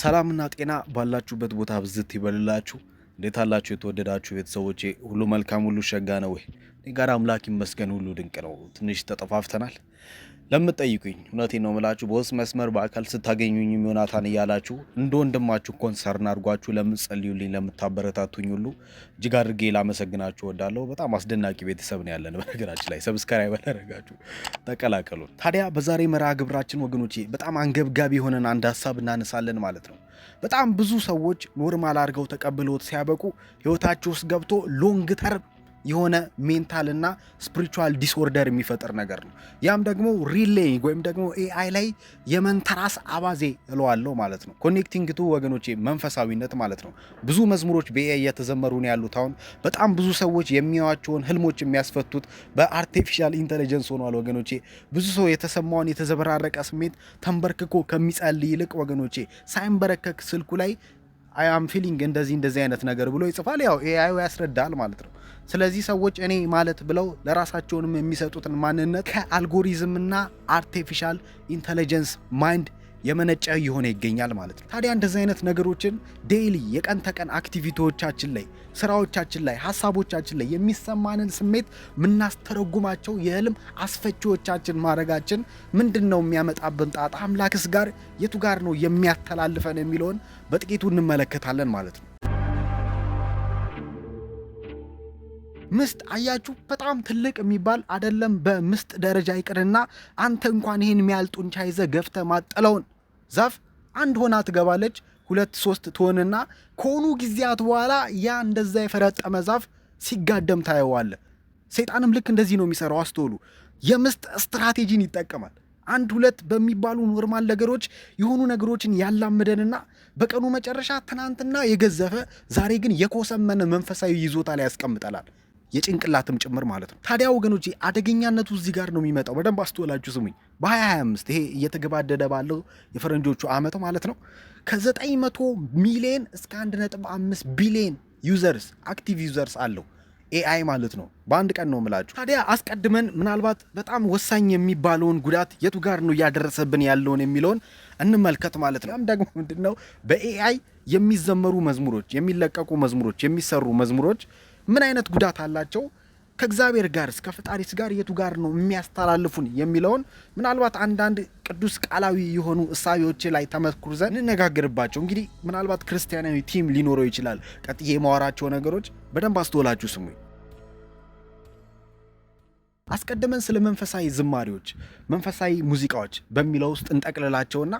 ሰላምና ጤና ባላችሁበት ቦታ ብዝት ይበልላችሁ። እንዴት አላችሁ የተወደዳችሁ ቤተሰቦቼ? ሁሉ መልካም፣ ሁሉ ሸጋ ነው ወይ? እኔ ጋር አምላክ ይመስገን ሁሉ ድንቅ ነው። ትንሽ ተጠፋፍተናል ለምትጠይቁኝ እውነቴን ነው የምላችሁ። በውስጥ መስመር በአካል ስታገኙኝ ዮናታን እያላችሁ እንደ ወንድማችሁ ኮንሰርን አድርጓችሁ ለምትጸልዩልኝ፣ ለምታበረታቱኝ ሁሉ እጅግ አድርጌ ላመሰግናችሁ እወዳለሁ። በጣም አስደናቂ ቤተሰብ ነው ያለን። በነገራችን ላይ ሰብስክራይብ ያደረጋችሁ ተቀላቀሉን። ታዲያ በዛሬ መርሃ ግብራችን ወገኖቼ በጣም አንገብጋቢ የሆነን አንድ ሀሳብ እናነሳለን ማለት ነው። በጣም ብዙ ሰዎች ኖርማል አድርገው ተቀብለውት ሲያበቁ ህይወታቸው ውስጥ ገብቶ ሎንግ ተርም የሆነ ሜንታልና ስፒሪቹዋል ዲስኦርደር የሚፈጥር ነገር ነው። ያም ደግሞ ሪሌይንግ ወይም ደግሞ ኤአይ ላይ የመንተራስ አባዜ እለዋለሁ ማለት ነው። ኮኔክቲንግ ቱ ወገኖቼ መንፈሳዊነት ማለት ነው። ብዙ መዝሙሮች በኤአይ እየተዘመሩ ነው ያሉት። አሁን በጣም ብዙ ሰዎች የሚያዩዋቸውን ህልሞች የሚያስፈቱት በአርቲፊሻል ኢንተለጀንስ ሆኗል ወገኖቼ። ብዙ ሰው የተሰማውን የተዘበራረቀ ስሜት ተንበርክኮ ከሚጸልይ ይልቅ ወገኖቼ ሳይንበረከክ ስልኩ ላይ አይ አም ፊሊንግ እንደዚህ አይነት ነገር ብሎ ይጽፋል። ያው ኤአይ ያስረዳል ማለት ነው። ስለዚህ ሰዎች እኔ ማለት ብለው ለራሳቸውንም የሚሰጡትን ማንነት ከአልጎሪዝምና አርቲፊሻል ኢንተለጀንስ ማይንድ የመነጨ የሆነ ይገኛል ማለት ነው። ታዲያ እንደዚህ አይነት ነገሮችን ዴይሊ የቀን ተቀን አክቲቪቲዎቻችን ላይ፣ ስራዎቻችን ላይ፣ ሀሳቦቻችን ላይ የሚሰማንን ስሜት ምናስተረጉማቸው የህልም አስፈቺዎቻችን ማድረጋችን ምንድን ነው የሚያመጣብን ጣጣ? አምላክስ ጋር የቱ ጋር ነው የሚያተላልፈን የሚለውን በጥቂቱ እንመለከታለን ማለት ነው። ምስጥ አያችሁ፣ በጣም ትልቅ የሚባል አይደለም። በምስጥ ደረጃ ይቅርና አንተ እንኳን ይሄን የሚያህል ጡንቻ ይዘህ ገፍተህ ማጠለውን ዛፍ አንድ ሆና ትገባለች፣ 2-3 ትሆንና ከሆኑ ጊዜያት በኋላ ያ እንደዛ የፈረጠመ ዛፍ ሲጋደም ታየዋለህ። ሰይጣንም ልክ እንደዚህ ነው የሚሰራው። አስተውሉ። የምስጥ ስትራቴጂን ይጠቀማል። 1-2 በሚባሉ ኖርማል ነገሮች የሆኑ ነገሮችን ያላምደንና በቀኑ መጨረሻ ትናንትና የገዘፈ ዛሬ ግን የኮሰመነ መንፈሳዊ ይዞታ ላይ ያስቀምጠናል። የጭንቅላትም ጭምር ማለት ነው። ታዲያ ወገኖቼ አደገኛነቱ እዚህ ጋር ነው የሚመጣው። በደንብ አስተውላችሁ ስሙኝ። በ2025 ይሄ እየተገባደደ ባለው የፈረንጆቹ ዓመት ማለት ነው ከ900 ሚሊዮን እስከ 1.5 ቢሊዮን ዩዘርስ አክቲቭ ዩዘርስ አለው ኤአይ ማለት ነው። በአንድ ቀን ነው የምላችሁ። ታዲያ አስቀድመን ምናልባት በጣም ወሳኝ የሚባለውን ጉዳት የቱ ጋር ነው እያደረሰብን ያለውን የሚለውን እንመልከት ማለት ነው። ያም ደግሞ ምንድነው በኤአይ የሚዘመሩ መዝሙሮች፣ የሚለቀቁ መዝሙሮች፣ የሚሰሩ መዝሙሮች ምን አይነት ጉዳት አላቸው? ከእግዚአብሔር ጋር እስከ ፈጣሪስ ጋር የቱ ጋር ነው የሚያስተላልፉን የሚለውን ምናልባት አንዳንድ ቅዱስ ቃላዊ የሆኑ እሳቤዎች ላይ ተመርኩዘን እንነጋገርባቸው። እንግዲህ ምናልባት ክርስቲያናዊ ቲም ሊኖረው ይችላል። ቀጥዬ የማወራቸው ነገሮች በደንብ አስተውላችሁ ስሙኝ። አስቀድመን ስለ መንፈሳዊ ዝማሬዎች፣ መንፈሳዊ ሙዚቃዎች በሚለው ውስጥ እንጠቅልላቸውና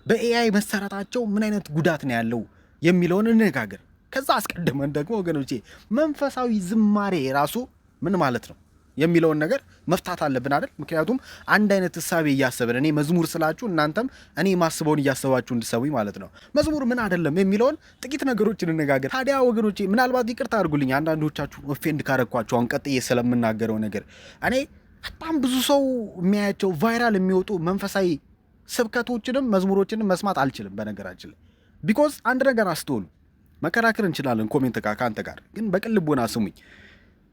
በኤአይ መሰረታቸው ምን አይነት ጉዳት ነው ያለው የሚለውን እንነጋገር። ከዛ አስቀድመን ደግሞ ወገኖቼ መንፈሳዊ ዝማሬ ራሱ ምን ማለት ነው የሚለውን ነገር መፍታት አለብን አይደል? ምክንያቱም አንድ አይነት ሐሳብ እያሰብን እኔ መዝሙር ስላችሁ እናንተም እኔ ማስበውን እያሰባችሁ እንድሰቡኝ ማለት ነው። መዝሙር ምን አይደለም የሚለውን ጥቂት ነገሮችን እንነጋገር። ታዲያ ወገኖቼ ምናልባት ይቅርታ አድርጉልኝ አንዳንዶቻችሁ ኦፌንድ ካረኳችሁ አሁን ቀጥዬ ስለምናገረው ነገር። እኔ በጣም ብዙ ሰው የሚያያቸው ቫይራል የሚወጡ መንፈሳዊ ስብከቶችንም መዝሙሮችንም መስማት አልችልም በነገራችን ላይ። ቢኮዝ አንድ ነገር አስተውሉ። መከራከር እንችላለን ኮሜንት ጋር ከአንተ ጋር ግን በቅን ልቦና ስሙኝ።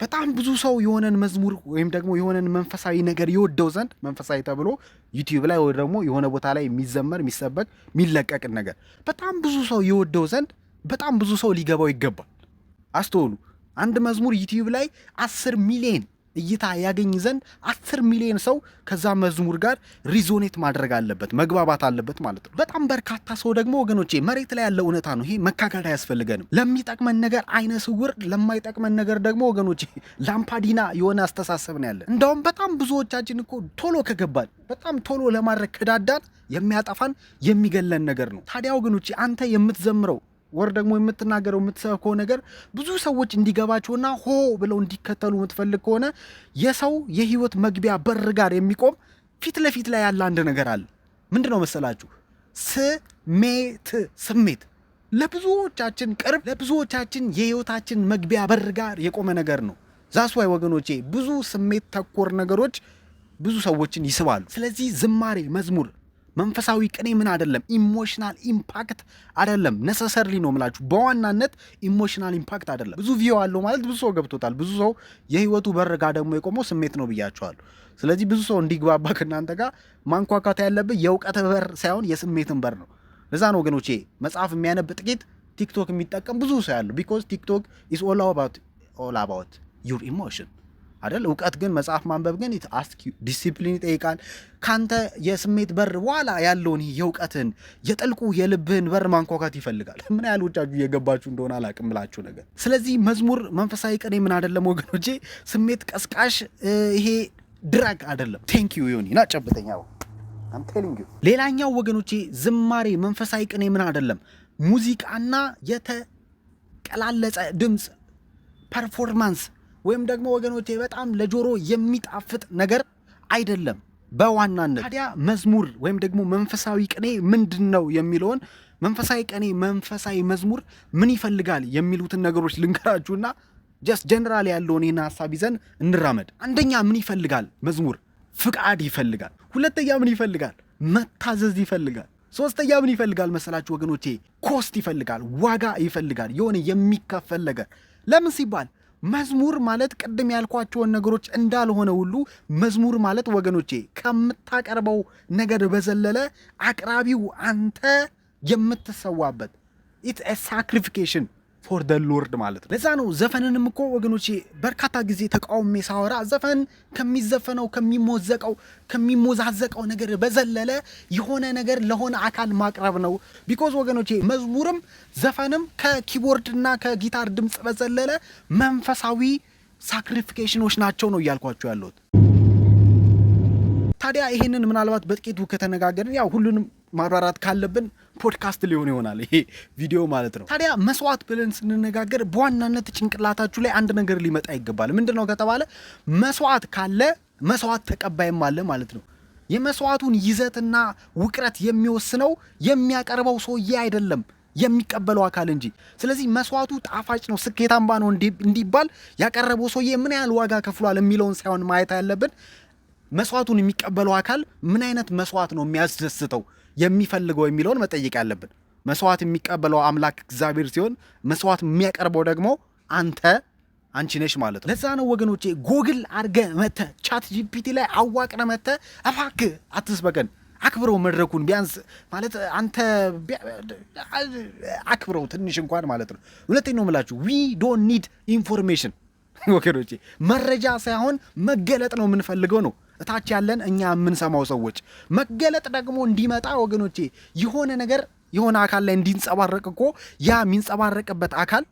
በጣም ብዙ ሰው የሆነን መዝሙር ወይም ደግሞ የሆነን መንፈሳዊ ነገር ይወደው ዘንድ መንፈሳዊ ተብሎ ዩቲዩብ ላይ ወይ ደግሞ የሆነ ቦታ ላይ የሚዘመር የሚሰበክ የሚለቀቅን ነገር በጣም ብዙ ሰው ይወደው ዘንድ በጣም ብዙ ሰው ሊገባው ይገባል። አስተውሉ። አንድ መዝሙር ዩቲዩብ ላይ 10 ሚሊዮን እይታ ያገኝ ዘንድ 10 ሚሊዮን ሰው ከዛ መዝሙር ጋር ሪዞኔት ማድረግ አለበት፣ መግባባት አለበት ማለት ነው። በጣም በርካታ ሰው ደግሞ ወገኖቼ መሬት ላይ ያለ እውነታ ነው። ይሄ መካከል አያስፈልገንም። ለሚጠቅመን ነገር አይነ ስውር፣ ለማይጠቅመን ነገር ደግሞ ወገኖቼ ላምፓዲና የሆነ አስተሳሰብ ነው ያለን። እንደውም በጣም ብዙዎቻችን እኮ ቶሎ ከገባን በጣም ቶሎ ለማድረግ ከዳዳን የሚያጠፋን የሚገለን ነገር ነው። ታዲያ ወገኖቼ አንተ የምትዘምረው ወር ደግሞ የምትናገረው የምትሰብከው ነገር ብዙ ሰዎች እንዲገባቸውና ሆ ብለው እንዲከተሉ የምትፈልግ ከሆነ የሰው የህይወት መግቢያ በር ጋር የሚቆም ፊት ለፊት ላይ ያለ አንድ ነገር አለ። ምንድነው መሰላችሁ? ስሜት ለብዙዎቻችን ቅርብ፣ ለብዙዎቻችን የህይወታችን መግቢያ በር ጋር የቆመ ነገር ነው። ዛስዋይ ወገኖቼ ብዙ ስሜት ተኮር ነገሮች ብዙ ሰዎችን ይስባሉ። ስለዚህ ዝማሬ፣ መዝሙር፣ መንፈሳዊ ቅኔ ምን አይደለም ኢሞሽናል ኢምፓክት አይደለም። ነሰሰርሊ ነው የምላችሁ። በዋናነት ኢሞሽናል ኢምፓክት አይደለም። ብዙ ቪው አለው ማለት ብዙ ሰው ገብቶታል። ብዙ ሰው የህይወቱ በር ጋር ደግሞ የቆመው ስሜት ነው ብያቸዋለሁ። ስለዚህ ብዙ ሰው እንዲግባባ ከእናንተ ጋር ማንኳኳት ያለብህ የእውቀት በር ሳይሆን የስሜትን በር ነው። ለዛ ነው ወገኖቼ መጽሐፍ የሚያነብ ጥቂት ቲክቶክ የሚጠቀም ብዙ ሰው ያለው ቢኮዝ ቲክቶክ ኢዝ ኦል አባውት ዩር ኢሞሽን አይደል? እውቀት ግን መጽሐፍ ማንበብ ግን ዲሲፕሊን ይጠይቃል። ካንተ የስሜት በር በኋላ ያለውን የእውቀትን የጥልቁ የልብህን በር ማንኳኳት ይፈልጋል። ምን ያህል ውጫችሁ እየገባችሁ እንደሆነ አላቅም ብላችሁ ነገር። ስለዚህ መዝሙር መንፈሳዊ ቅኔ ምን አይደለም ወገኖቼ፣ ስሜት ቀስቃሽ ይሄ ድራግ አይደለም። ቴንክ ዩ ዮኒ ናጨብጠኛው አም ቴሊንግ ዩ። ሌላኛው ወገኖቼ ዝማሬ መንፈሳዊ ቅኔ ምን አይደለም፣ ሙዚቃና የተቀላለጸ ድምፅ ፐርፎርማንስ ወይም ደግሞ ወገኖቼ በጣም ለጆሮ የሚጣፍጥ ነገር አይደለም በዋናነት። ታዲያ መዝሙር ወይም ደግሞ መንፈሳዊ ቅኔ ምንድን ነው የሚለውን መንፈሳዊ ቅኔ መንፈሳዊ መዝሙር ምን ይፈልጋል የሚሉትን ነገሮች ልንገራችሁና ጀስት ጀነራል ያለውን ይህን ሀሳብ ይዘን እንራመድ። አንደኛ ምን ይፈልጋል መዝሙር? ፍቃድ ይፈልጋል። ሁለተኛ ምን ይፈልጋል? መታዘዝ ይፈልጋል። ሶስተኛ ምን ይፈልጋል መሰላችሁ ወገኖቼ? ኮስት ይፈልጋል፣ ዋጋ ይፈልጋል፣ የሆነ የሚከፈል ነገር። ለምን ሲባል መዝሙር ማለት ቅድም ያልኳቸውን ነገሮች እንዳልሆነ ሁሉ መዝሙር ማለት ወገኖቼ ከምታቀርበው ነገር በዘለለ አቅራቢው አንተ የምትሰዋበት ኢትስ ኤ ሳክሪፊኬሽን ፎር ደ ሎርድ ማለት ነው። ለዛ ነው ዘፈንንም እኮ ወገኖቼ በርካታ ጊዜ ተቃውሜ ሳወራ ዘፈን ከሚዘፈነው ከሚሞዛዘቀው ነገር በዘለለ የሆነ ነገር ለሆነ አካል ማቅረብ ነው። ቢኮዝ ወገኖቼ መዝሙርም ዘፈንም ከኪቦርድና ከጊታር ድምፅ በዘለለ መንፈሳዊ ሳክሪፊኬሽኖች ናቸው ነው እያልኳቸው ያለሁት። ታዲያ ይሄንን ምናልባት በጥቂቱ ከተነጋገርን ያው ሁሉንም ማብራራት ካለብን ፖድካስት ሊሆን ይሆናል ይሄ ቪዲዮ ማለት ነው። ታዲያ መስዋዕት ብለን ስንነጋገር በዋናነት ጭንቅላታችሁ ላይ አንድ ነገር ሊመጣ ይገባል። ምንድነው ከተባለ መስዋዕት ካለ መስዋዕት ተቀባይም አለ ማለት ነው። የመስዋዕቱን ይዘትና ውቅረት የሚወስነው የሚያቀርበው ሰውዬ አይደለም የሚቀበለው አካል እንጂ። ስለዚህ መስዋዕቱ ጣፋጭ ነው ስኬታማ ነው እንዲባል ያቀረበው ሰውዬ ምን ያህል ዋጋ ከፍሏል የሚለውን ሳይሆን ማየት ያለብን መስዋዕቱን የሚቀበለው አካል ምን አይነት መስዋዕት ነው የሚያስደስተው የሚፈልገው የሚለውን መጠየቅ ያለብን። መስዋዕት የሚቀበለው አምላክ እግዚአብሔር ሲሆን መስዋዕት የሚያቀርበው ደግሞ አንቺ ነሽ ማለት ነው። ለዛ ነው ወገኖቼ ጎግል አርገ መተ ቻት ጂፒቲ ላይ አዋቅረ መተ እባክህ አትስበከን፣ አክብረው መድረኩን ቢያንስ ማለት አንተ አክብረው ትንሽ እንኳን ማለት ነው። ሁለተኛው ነው የምላችሁ ዊ ዶንት ኒድ ኢንፎርሜሽን ወገኖቼ፣ መረጃ ሳይሆን መገለጥ ነው የምንፈልገው ነው እታች ያለን እኛ የምንሰማው ሰዎች። መገለጥ ደግሞ እንዲመጣ ወገኖቼ የሆነ ነገር የሆነ አካል ላይ እንዲንጸባረቅ እኮ ያ የሚንጸባረቅበት አካል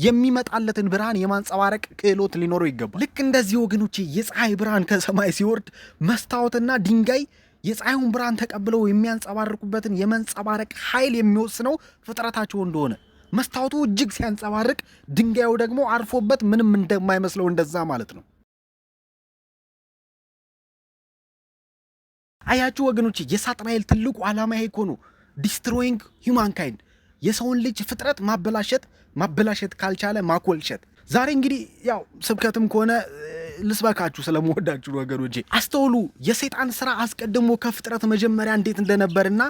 የሚመጣለትን ብርሃን የማንጸባረቅ ክህሎት ሊኖረው ይገባል። ልክ እንደዚህ ወገኖቼ የፀሐይ ብርሃን ከሰማይ ሲወርድ መስታወትና ድንጋይ የፀሐዩን ብርሃን ተቀብለው የሚያንጸባርቁበትን የመንጸባረቅ ኃይል የሚወስነው ፍጥረታቸው እንደሆነ መስታወቱ እጅግ ሲያንጸባርቅ ድንጋዩ ደግሞ አርፎበት ምንም እንደማይመስለው እንደዛ ማለት ነው። አያችሁ ወገኖቼ የሳጥናኤል ትልቁ ዓላማ ይሄ እኮ ነው። ዲስትሮይንግ ሂውማንካይንድ፣ የሰውን ልጅ ፍጥረት ማበላሸት ካልቻለ ማኮልሸት። ዛሬ እንግዲህ ያው ስብከትም ከሆነ ልስበካችሁ ስለምወዳችሁ ወገኖቼ አስተውሉ። የሰይጣን ስራ አስቀድሞ ከፍጥረት መጀመሪያ እንዴት እንደነበርና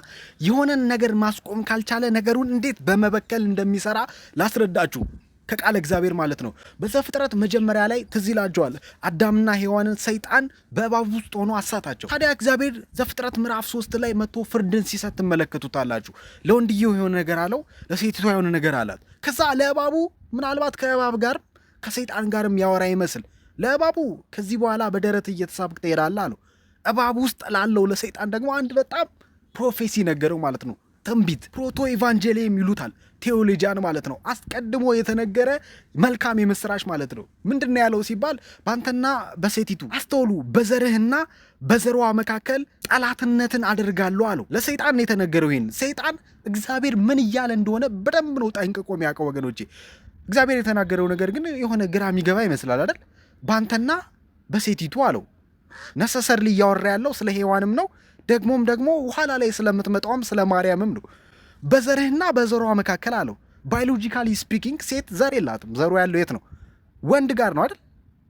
የሆነን ነገር ማስቆም ካልቻለ ነገሩን እንዴት በመበከል እንደሚሰራ ላስረዳችሁ ከቃለ እግዚአብሔር ማለት ነው። በዘፍጥረት መጀመሪያ ላይ ትዝ ይላችኋል አዳምና ሔዋንን ሰይጣን በእባብ ውስጥ ሆኖ አሳታቸው። ታዲያ እግዚአብሔር ዘፍጥረት ምዕራፍ 3 ላይ መጥቶ ፍርድን ሲሰጥ ትመለከቱታላችሁ። ለወንድየው የሆነ ነገር አለው፣ ለሴቲቷ የሆነ ነገር አላት። ከዛ ለእባቡ ምናልባት ከእባብ ጋር ከሰይጣን ጋርም ያወራ ይመስል ለእባቡ ከዚህ በኋላ በደረት እየተሳብክ ትሄዳለህ አለው። እባብ ውስጥ ላለው ለሰይጣን ደግሞ አንድ በጣም ፕሮፌሲ ነገረው ማለት ነው። ትንቢት ፕሮቶ ኢቫንጀሊየም ይሉታል ቴዎሎጂያን ማለት ነው። አስቀድሞ የተነገረ መልካም የምስራች ማለት ነው። ምንድነው ያለው ሲባል ባንተና በሴቲቱ አስተውሉ፣ በዘርህና በዘሯ መካከል ጠላትነትን አደርጋለሁ አለው። ለሰይጣን የተነገረው ይሄን ሰይጣን እግዚአብሔር ምን እያለ እንደሆነ በደንብ ነው ጠንቅቆ የሚያውቀው ወገኖቼ። እግዚአብሔር የተናገረው ነገር ግን የሆነ ግራ የሚገባ ይመስላል አይደል? ባንተና በሴቲቱ አለው። ነሰሰርሊ እያወራ ያለው ስለ ሔዋንም ነው። ደግሞ ኋላ ላይ ስለምትመጣውም ስለ ማርያምም ነው። በዘርህና በዘሯ መካከል አለው። ባዮሎጂካሊ ስፒኪንግ ሴት ዘር የላትም። ዘሩ ያለው የት ነው? ወንድ ጋር ነው አይደል?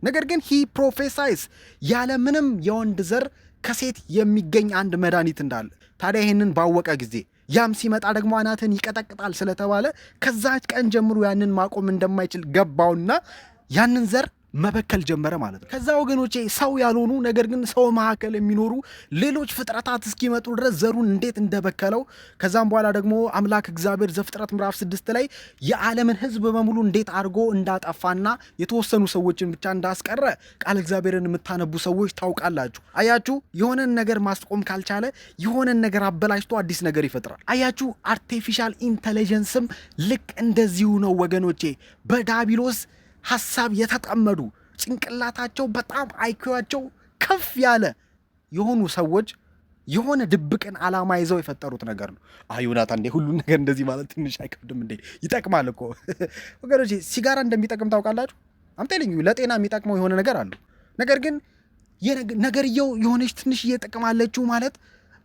ነገር ግን ሂ ፕሮፌሳይዝ ያለ ምንም የወንድ ዘር ከሴት የሚገኝ አንድ መድኃኒት እንዳለ። ታዲያ ይህንን ባወቀ ጊዜ ያም ሲመጣ ደግሞ አናትን ይቀጠቅጣል ስለተባለ ከዛች ቀን ጀምሮ ያንን ማቆም እንደማይችል ገባውና ያንን ዘር መበከል ጀመረ ማለት ነው። ከዛ ወገኖቼ ሰው ያልሆኑ ነገር ግን ሰው መካከል የሚኖሩ ሌሎች ፍጥረታት እስኪመጡ ድረስ ዘሩን እንዴት እንደበከለው ከዛም በኋላ ደግሞ አምላክ እግዚአብሔር ዘፍጥረት ምዕራፍ 6 ላይ የዓለምን ሕዝብ በሙሉ እንዴት አድርጎ እንዳጠፋና የተወሰኑ ሰዎችን ብቻ እንዳስቀረ ቃል እግዚአብሔርን የምታነቡ ሰዎች ታውቃላችሁ። አያችሁ፣ የሆነን ነገር ማስቆም ካልቻለ የሆነን ነገር አበላሽቶ አዲስ ነገር ይፈጥራል። አያችሁ፣ አርቲፊሻል ኢንተለጀንስም ልክ እንደዚሁ ነው ወገኖቼ። በዳቢሎስ ሐሳብ የተጠመዱ ጭንቅላታቸው በጣም አይኪዋቸው ከፍ ያለ የሆኑ ሰዎች የሆነ ድብቅን ዓላማ ይዘው የፈጠሩት ነገር ነው። ዮናታን እንዴ ሁሉን ነገር እንደዚህ ማለት ትንሽ አይከብድም እንዴ? ይጠቅማል እኮ ወገኖቼ። ሲጋራ እንደሚጠቅም ታውቃላችሁ? አምጤልኝ ለጤና የሚጠቅመው የሆነ ነገር አለው። ነገር ግን ነገርየው የሆነች ትንሽ እየጠቅማለችው ማለት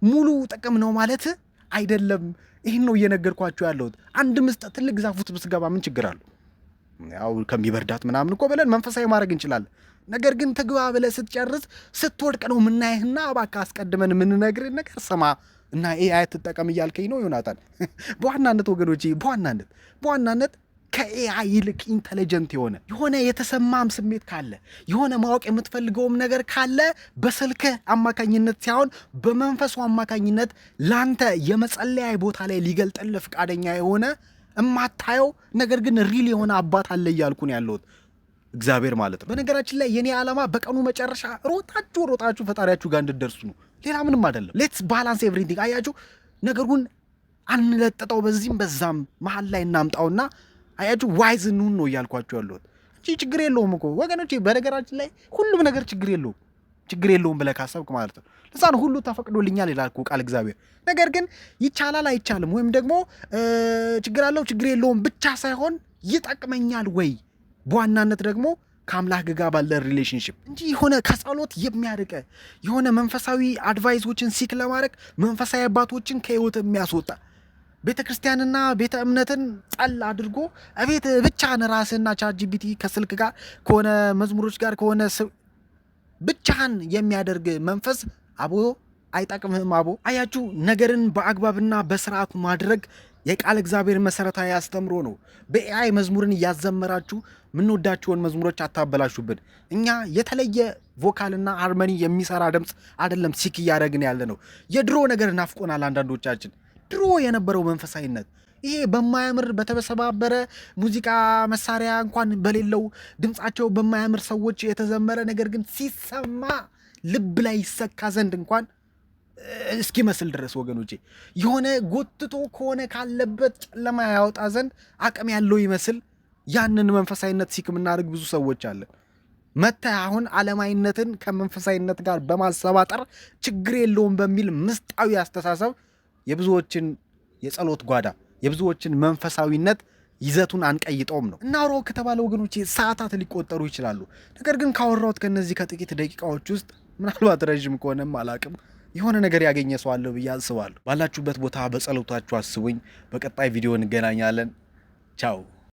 ሙሉ ጥቅም ነው ማለት አይደለም። ይህን ነው እየነገርኳችሁ ያለሁት። አንድ ምስጥ ትልቅ ዛፍ ውስጥ ብትገባ ምን ችግር አለው? ያው ከሚበርዳት ምናምን እኮ ብለን መንፈሳዊ ማድረግ እንችላለን። ነገር ግን ትግባ ብለህ ስትጨርስ ስትወድቅ ነው የምናይህና እባክህ አስቀድመን የምንነግርህ ነገር ስማ እና ኤአይ ትጠቀም እያልከኝ ነው ዮናታን? በዋናነት ወገኖቼ በዋናነት ከኤአይ ይልቅ ኢንተለጀንት የሆነ የተሰማም ስሜት ካለ የሆነ ማወቅ የምትፈልገውም ነገር ካለ በስልክህ አማካኝነት ሳይሆን በመንፈሱ አማካኝነት ላንተ የመጸለያ ቦታ ላይ ሊገልጥልህ ፈቃደኛ የሆነ እማታየው ነገር ግን ሪል የሆነ አባት አለ እያልኩ ነው ያለሁት፣ እግዚአብሔር ማለት ነው። በነገራችን ላይ የኔ ዓላማ በቀኑ መጨረሻ ሮጣችሁ ፈጣሪያችሁ ጋር እንድትደርሱ ነው። ሌላ ምንም አይደለም። ሌትስ ባላንስ ኤቭሪቲንግ። አያችሁ፣ ነገሩን አንለጥጠው፣ በዚህም በዛም መሀል ላይ እናምጣውና አያችሁ ዋይዝ እንሁን ነው እያልኳችሁ ያለሁት እንጂ ችግር የለውም እኮ ወገኖቼ። በነገራችን ላይ ሁሉም ነገር ችግር የለውም ብለህ ካሰብክ ማለት ነው። ለዛ ነው ሁሉ ተፈቅዶልኛል ይላል እኮ ቃል እግዚአብሔር። ነገር ግን ይቻላል አይቻልም ወይም ደግሞ ችግር አለው ችግር የለውም ብቻ ሳይሆን ይጠቅመኛል ወይ በዋናነት ደግሞ ከአምላክ ጋር ባለ ሪሌሽንሽፕ እንጂ የሆነ ከጸሎት የሚያርቀ የሆነ መንፈሳዊ አድቫይሶችን ሲክ ለማድረግ መንፈሳዊ አባቶችን ከህይወት የሚያስወጣ ቤተ ክርስቲያንና ቤተ እምነትን ጸል አድርጎ እቤት ብቻህን ራስህና ቻትጂፒቲ ከስልክ ጋር ከሆነ መዝሙሮች ጋር ከሆነ ብቻህን የሚያደርግ መንፈስ አቦ አይጠቅምህም። አቦ አያችሁ፣ ነገርን በአግባብና በስርዓቱ ማድረግ የቃል እግዚአብሔር መሰረታዊ አስተምሮ ነው። በኤአይ መዝሙርን እያዘመራችሁ ምንወዳቸውን መዝሙሮች አታበላሹብን። እኛ የተለየ ቮካልና ሃርመኒ የሚሰራ ድምፅ አይደለም ሲክ እያደረግን ያለ ነው። የድሮ ነገር ናፍቆናል አንዳንዶቻችን። ድሮ የነበረው መንፈሳዊነት ይሄ በማያምር በተሰባበረ ሙዚቃ መሳሪያ እንኳን በሌለው ድምፃቸው በማያምር ሰዎች የተዘመረ ነገር ግን ሲሰማ ልብ ላይ ይሰካ ዘንድ እንኳን እስኪመስል ድረስ ወገኖቼ የሆነ ጎትቶ ከሆነ ካለበት ጨለማ ያወጣ ዘንድ አቅም ያለው ይመስል ያንን መንፈሳዊነት ሲክ የምናደርግ ብዙ ሰዎች አለን። መተህ አሁን ዓለማዊነትን ከመንፈሳዊነት ጋር በማሰባጠር ችግር የለውም በሚል ምስጣዊ አስተሳሰብ የብዙዎችን የጸሎት ጓዳ የብዙዎችን መንፈሳዊነት ይዘቱን አንቀይጠውም ነው። እናውራው ከተባለ ወገኖቼ ሰዓታት ሊቆጠሩ ይችላሉ። ነገር ግን ካወራሁት ከነዚህ ከጥቂት ደቂቃዎች ውስጥ ምናልባት ረዥም ከሆነም አላቅም የሆነ ነገር ያገኘ ሰው አለ ብዬ አስባለሁ። ባላችሁበት ቦታ በጸሎታችሁ አስቡኝ። በቀጣይ ቪዲዮ እንገናኛለን። ቻው።